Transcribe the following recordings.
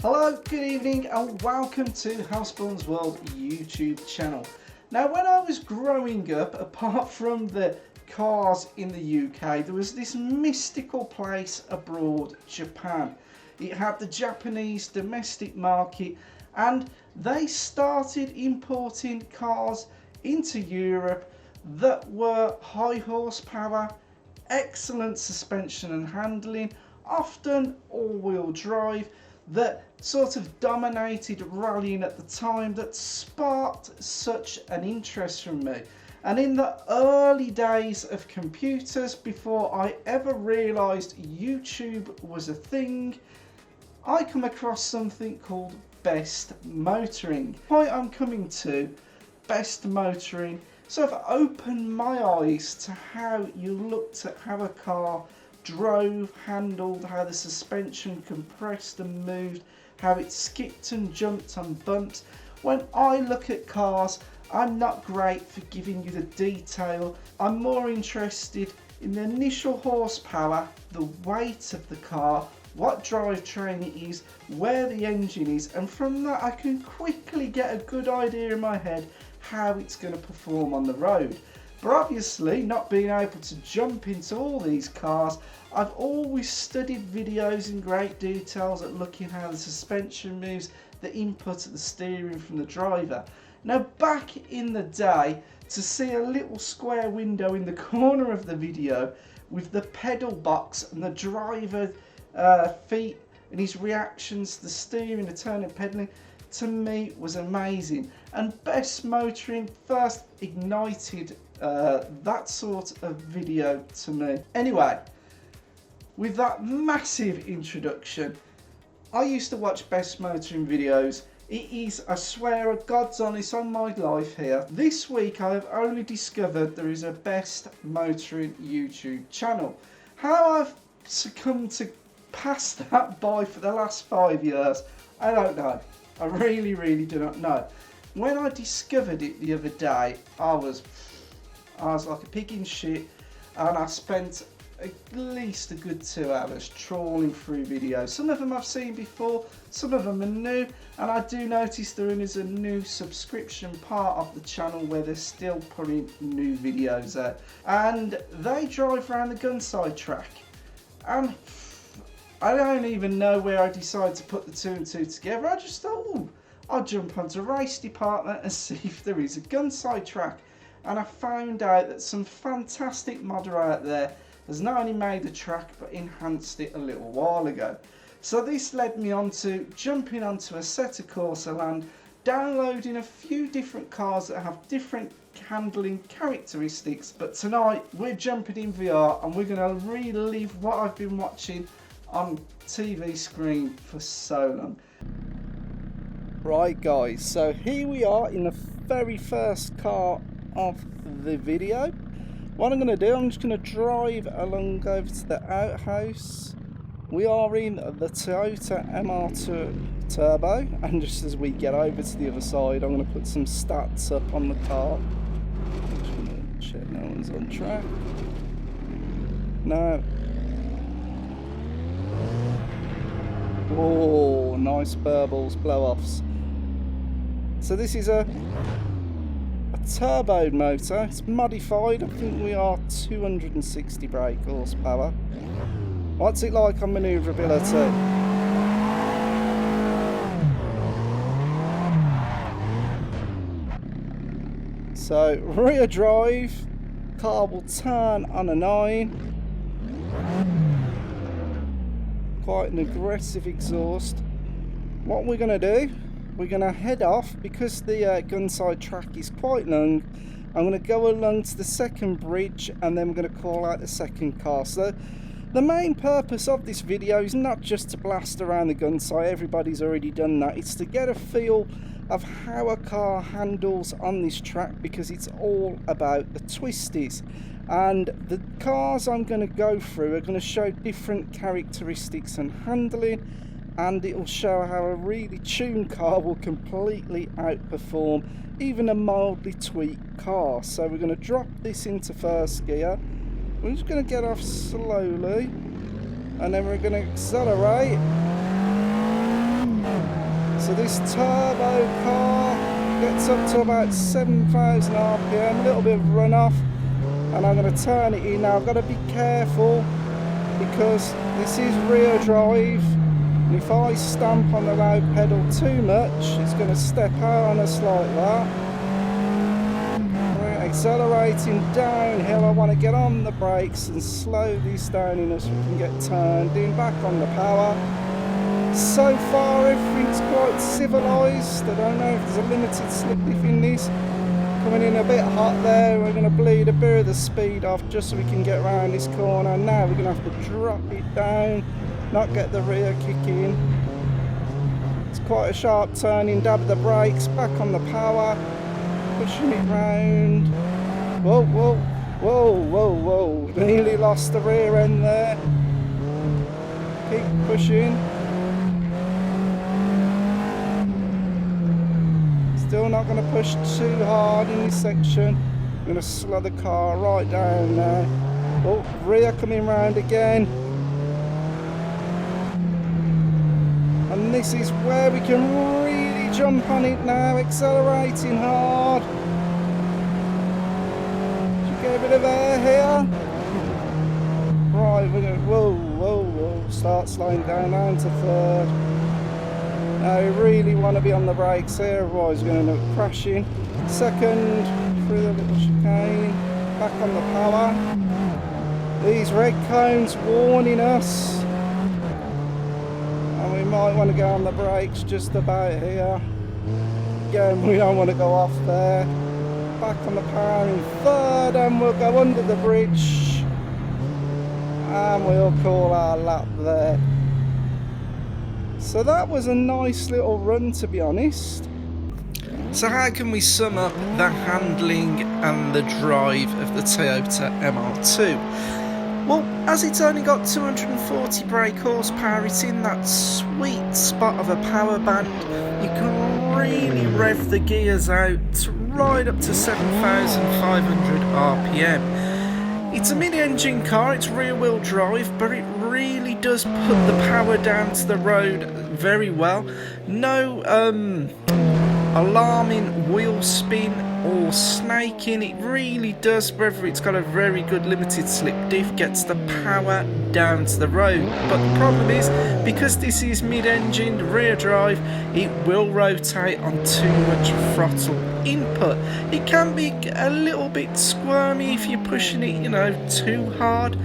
Hello, good evening and welcome to Houseborn's World YouTube channel. Now when I was growing up, apart from the cars in the UK, there was this mystical place abroad, Japan. It had the Japanese domestic market and they started importing cars into Europe that were high horsepower, excellent suspension and handling, often all-wheel drive, that sort of dominated rallying at the time, that sparked such an interest from me. And in the early days of computers, before I ever realised YouTube was a thing, I come across something called best motoring. Why I'm coming to best motoring sort of opened my eyes to how you looked at how a car drove, handled, how the suspension compressed and moved, how it skipped and jumped on bumps. When I look at cars, I'm not great for giving you the detail. I'm more interested in the initial horsepower, the weight of the car, what drivetrain it is, where the engine is, and from that I can quickly get a good idea in my head how it's going to perform on the road. But obviously, not being able to jump into all these cars, I've always studied videos in great details at looking how the suspension moves, the input of the steering from the driver. Now back in the day, to see a little square window in the corner of the video with the pedal box and the driver feet and his reactions to the steering, the turning, pedaling, to me was amazing. And best motoring first ignited that sort of video to me. Anyway, with that massive introduction, I used to watch best motoring videos. It is, I swear, a God's honest on my life here. This week I have only discovered there is a best motoring YouTube channel. How I've succumbed to pass that by for the last 5 years, I don't know. I really do not know. When I discovered it the other day, I was like a pig in shit, and I spent at least a good 2 hours trawling through videos. Some of them I've seen before, some of them are new, and I do notice there is a new subscription part of the channel where they're still putting new videos out. And they drive around the Gunsai track, and I don't even know where I decided to put the 2 and 2 together. I just thought, oh, I'll jump onto race department and see if there is a Gunsai track. And I found out that some fantastic modder out there has not only made the track but enhanced it a little while ago. So this led me on to jumping onto assetto corsa land, downloading a few different cars that have different handling characteristics. But tonight we're jumping in VR and we're going to relive what I've been watching on TV screen for so long. Right guys, so here we are in the very first car of the video. What I'm going to do, I'm just going to drive along over to the outhouse. We are in the Toyota MR2 Turbo, and just as we get over to the other side, I'm going to put some stats up on the car. Just going to check no one's on track. Now, oh, nice burbles, blow-offs. So this is a turbo motor. It's modified. I think we are 260 brake horsepower. What's it like on manoeuvrability? So rear drive, car will turn on a 9. Quite an aggressive exhaust. What we're going to do, we're going to head off because the Gunsai track is quite long. I'm going to go along to the second bridge and then we're going to call out the second car. So the main purpose of this video is not just to blast around the Gunsai, everybody's already done that. It's to get a feel of how a car handles on this track, because it's all about the twisties. And the cars I'm going to go through are going to show different characteristics and handling, and it will show how a really tuned car will completely outperform even a mildly tweaked car. So we're going to drop this into first gear. We're just going to get off slowly and then we're going to accelerate. So this turbo car gets up to about 7,000 RPM, a little bit of runoff, and I'm going to turn it in. Now I've got to be careful because this is rear drive, and if I stamp on the low pedal too much, it's going to step out on us like that. We're accelerating downhill. I want to get on the brakes and slow this down enough so we can get turned in, back on the power. So far everything's quite civilised. I don't know if there's a limited slip diff in this. Coming in a bit hot there, we're going to bleed a bit of the speed off just so we can get around this corner. Now we're going to have to drop it down, not get the rear kick in. It's quite a sharp turning, dab the brakes, back on the power, pushing it round. Whoa, whoa, whoa, whoa, whoa. Nearly lost the rear end there. Keep pushing. Still not going to push too hard in this section. I'm going to slow the car right down now. Oh, rear coming round again. And this is where we can really jump on it now, accelerating hard. Should get a bit of air here. Right, we're going to, whoa, whoa, whoa, start slowing down to third. Now we really want to be on the brakes here, otherwise we're going to end up crashing. Second, through the little chicane, back on the power. These red cones warning us. And we might want to go on the brakes just about here. Again, we don't want to go off there. Back on the power in third, and we'll go under the bridge. And we'll call our lap there. So that was a nice little run, to be honest. So how can we sum up the handling and the drive of the Toyota MR2? Well, as it's only got 240 brake horsepower, it's in that sweet spot of a power band. You can really rev the gears out right up to 7,500 RPM. It's a mid-engine car, it's rear-wheel drive, but it really does put the power down to the road very well. No alarming wheel spin or snaking. It really does, whether it's got a very good limited slip diff, gets the power down to the road. But the problem is, because this is mid-engine rear drive, it will rotate on too much throttle input. It can be a little bit squirmy if you're pushing it, you know, too hard.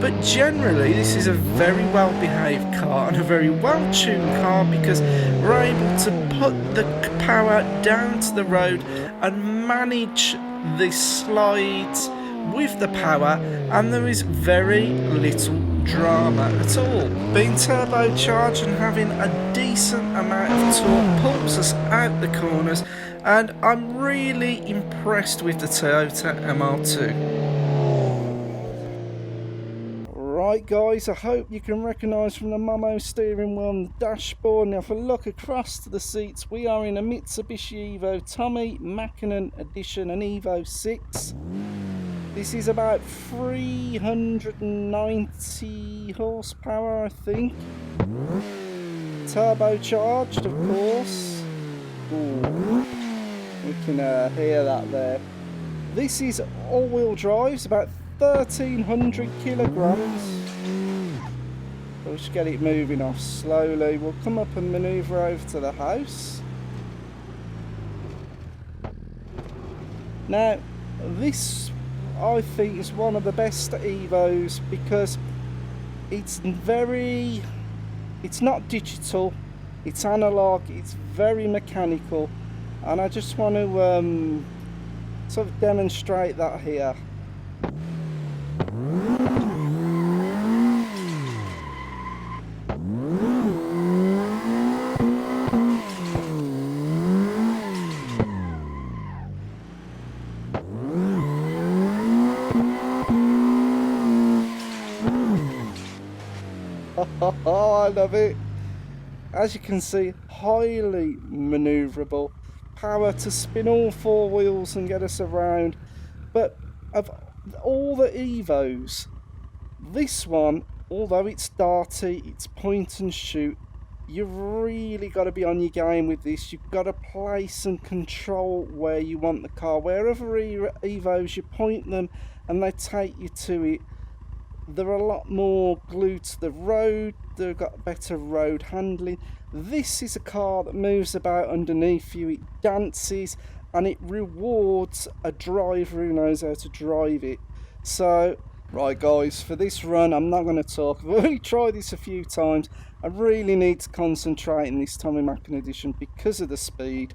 But generally, this is a very well behaved car and a very well tuned car, because we're able to put the power down to the road and manage the slides with the power, and there is very little drama at all. Being turbocharged and having a decent amount of torque pulls us out the corners, and I'm really impressed with the Toyota MR2. Right guys, I hope you can recognise from the Momo steering wheel and the dashboard. Now if I look across to the seats, we are in a Mitsubishi Evo Tommy Mackinnon Edition, an Evo VI. This is about 390 horsepower, I think. Turbocharged, of course. Ooh, we can hear that there. This is all-wheel drive, it's about 1,300 kilograms. We'll just get it moving off slowly. We'll come up and manoeuvre over to the house. Now, this I think is one of the best Evos because it's not digital, it's analog, it's very mechanical, and I just want to sort of demonstrate that here. Oh, I love it. As you can see, highly manoeuvrable, power to spin all four wheels and get us around. But of all the Evos, this one, although it's darty, it's point and shoot, you've really got to be on your game with this. You've got to place and control where you want the car. Where other Evos, you point them and they take you to it. They're a lot more glued to the road. They've got better road handling. This is a car that moves about underneath you. It dances and it rewards a driver who knows how to drive it. So, right guys, for this run I'm not going to talk. I've already tried this a few times. I really need to concentrate in this Tommy Mackin edition because of the speed.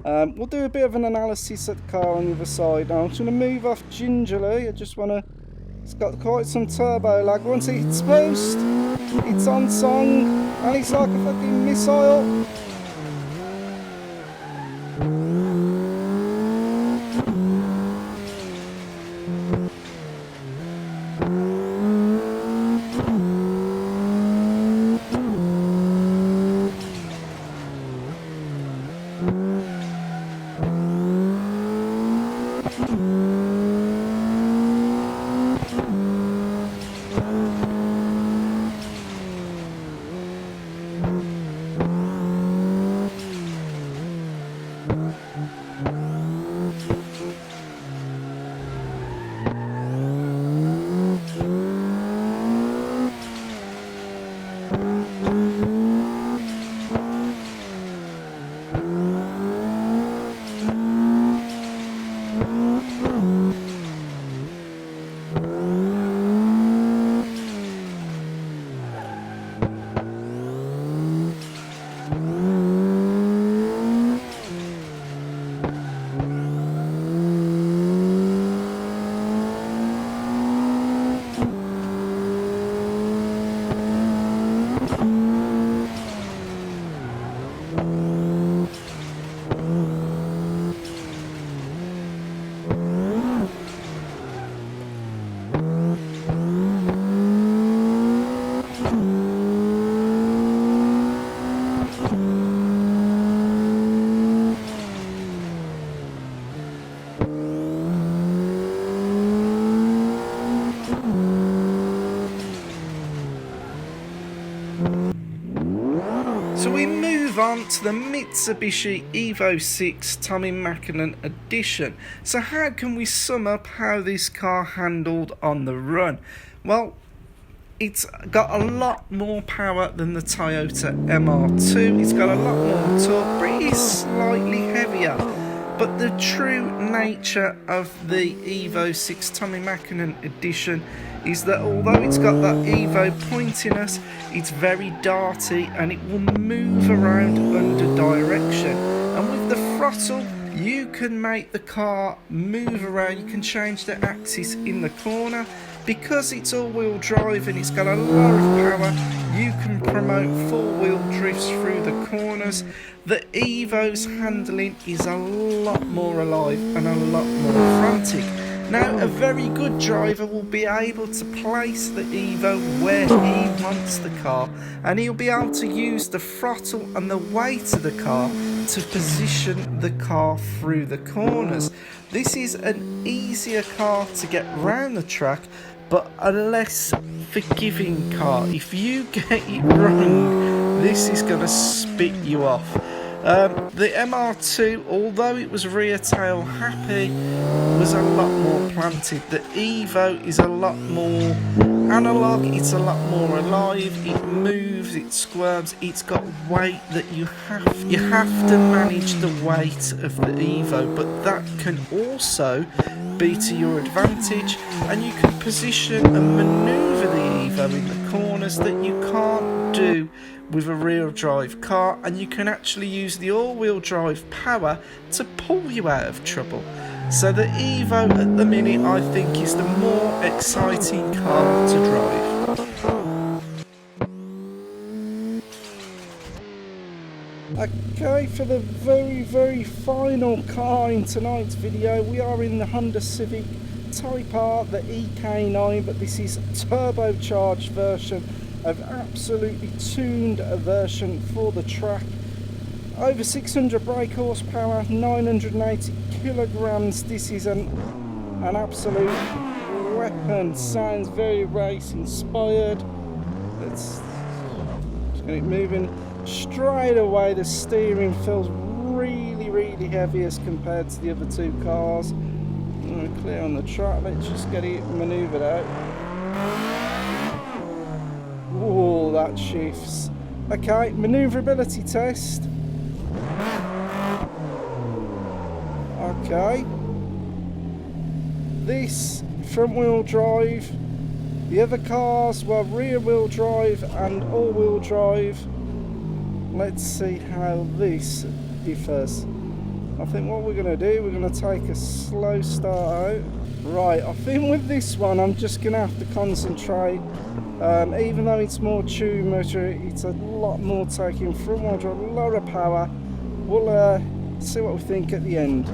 We'll do a bit of an analysis at the car on the other side. Now I'm just going to move off gingerly. I just want to... It's got quite some turbo lag. Once it's post, it's on song, and it's like a fucking missile. So we move on to the Mitsubishi Evo VI Tommy Mackin edition. So how can we sum up how this car handled on the run? Well, it's got a lot more power than the Toyota MR2. It's got a lot more torque, but it is slightly heavier. But the true nature of the Evo VI Tommy Mackin edition is that although it's got that Evo pointiness, it's very darty and it will move around under direction. And with the throttle, you can make the car move around. You can change the axis in the corner. Because it's all-wheel drive and it's got a lot of power, you can promote four-wheel drifts through the corners. The Evo's handling is a lot more alive and a lot more frantic. Now, a very good driver will be able to place the Evo where he wants the car, and he'll be able to use the throttle and the weight of the car to position the car through the corners. This is an easier car to get round the track, but a less forgiving car. If you get it wrong, this is going to spit you off. The MR2, although it was rear tail happy, was a lot more planted. The Evo is a lot more analog, it's a lot more alive, it moves, it squirms, it's got weight that you have to manage the weight of the Evo, but that can also be to your advantage, and you can position and manoeuvre the Evo in the corners that you can't do with a rear drive car, and you can actually use the all-wheel drive power to pull you out of trouble. So the Evo at the minute, I think, is the more exciting car to drive. Okay, for the very final car in tonight's video, we are in the Honda Civic Type R, the EK9, but this is a turbocharged version of absolutely tuned version for the track. Over 600 brake horsepower, 980 kilograms. This is an absolute weapon. Sounds very race inspired. Let's get it moving. straight away the steering feels really heavy as compared to the other two cars. I'm clear on the track, let's just get it manoeuvred out. Oh, that shifts. Okay, manoeuvrability test. Okay. This front wheel drive. The other cars were rear wheel drive and all wheel drive. Let's see how this differs. I think what we're going to do, we're going to take a slow start out. Right, I think with this one I'm just going to have to concentrate. Even though it's more tune measure, it's a lot more taking front wheel drive, lower power. We'll see what we think at the end.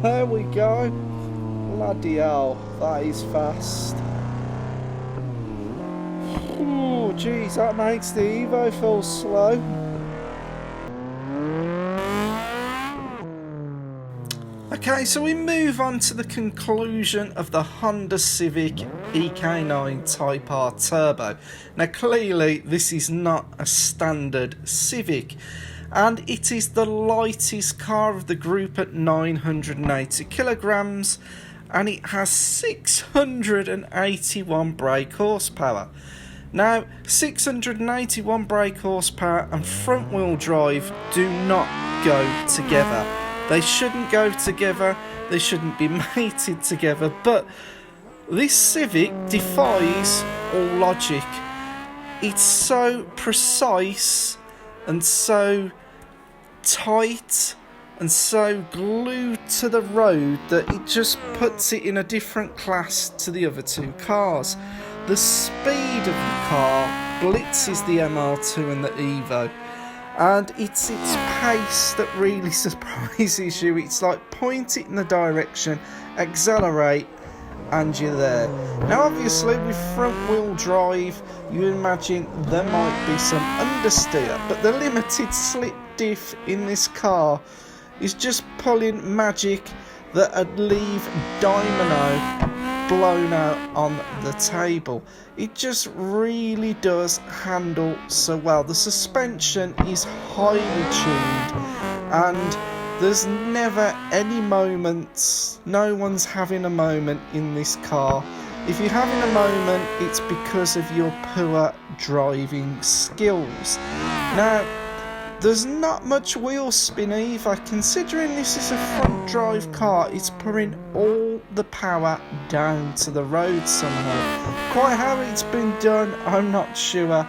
There we go. Bloody hell, that is fast. Oh, geez, that makes the Evo feel slow. Okay, so we move on to the conclusion of the Honda Civic EK9 Type R Turbo. Now, clearly, this is not a standard Civic, and it is the lightest car of the group at 980 kilograms, and it has 681 brake horsepower. Now, 681 brake horsepower and front wheel drive do not go together. They shouldn't go together, they shouldn't be mated together, but this Civic defies all logic. It's so precise and so tight and so glued to the road that it just puts it in a different class to the other two cars. The speed of the car blitzes the MR2 and the Evo, and it's its pace that really surprises you. It's like point it in the direction, accelerate, and you're there. Now obviously with front wheel drive you imagine there might be some understeer, but the limited slip diff in this car is just pulling magic that would leave Domino blown out on the table. It just really does handle so well. The suspension is highly tuned, and there's never any moments, no one's having a moment in this car. If you're having a moment, it's because of your poor driving skills. Now, there's not much wheel spin either. Considering this is a front drive car, it's putting all the power down to the road somehow. Quite how it's been done, I'm not sure,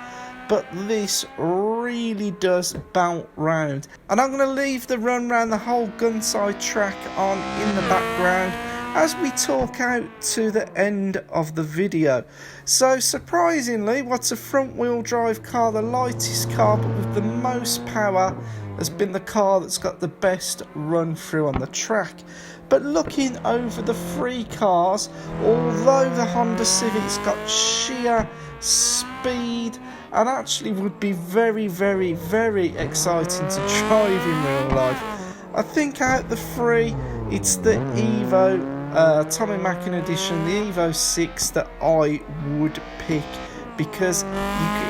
but this really does bounce round. And I'm going to leave the run round the whole Gunsai track on in the background as we talk out to the end of the video. So surprisingly, what's a front wheel drive car, the lightest car but with the most power, has been the car that's got the best run through on the track. But looking over the three cars, although the Honda Civic's got sheer speed and actually would be very, very, very exciting to drive in real life, I think out the three, it's the Evo Tommy Mackin edition, the Evo VI, that I would pick, because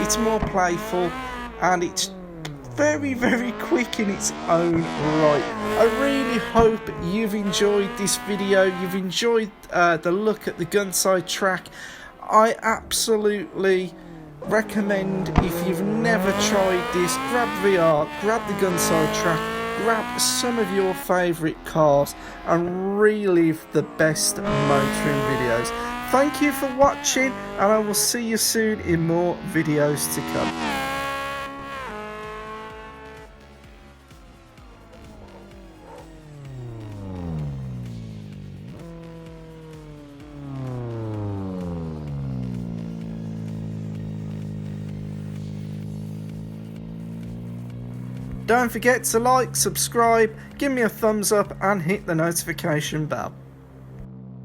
it's more playful and it's very, very quick in its own right. I really hope you've enjoyed this video, you've enjoyed the look at the Gunsai track. I absolutely recommend, if you've never tried this, grab VR, grab the Gunsai track, grab some of your favourite cars and relive the best motoring videos. Thank you for watching, and I will see you soon in more videos to come. Don't forget to like, subscribe, give me a thumbs up and hit the notification bell.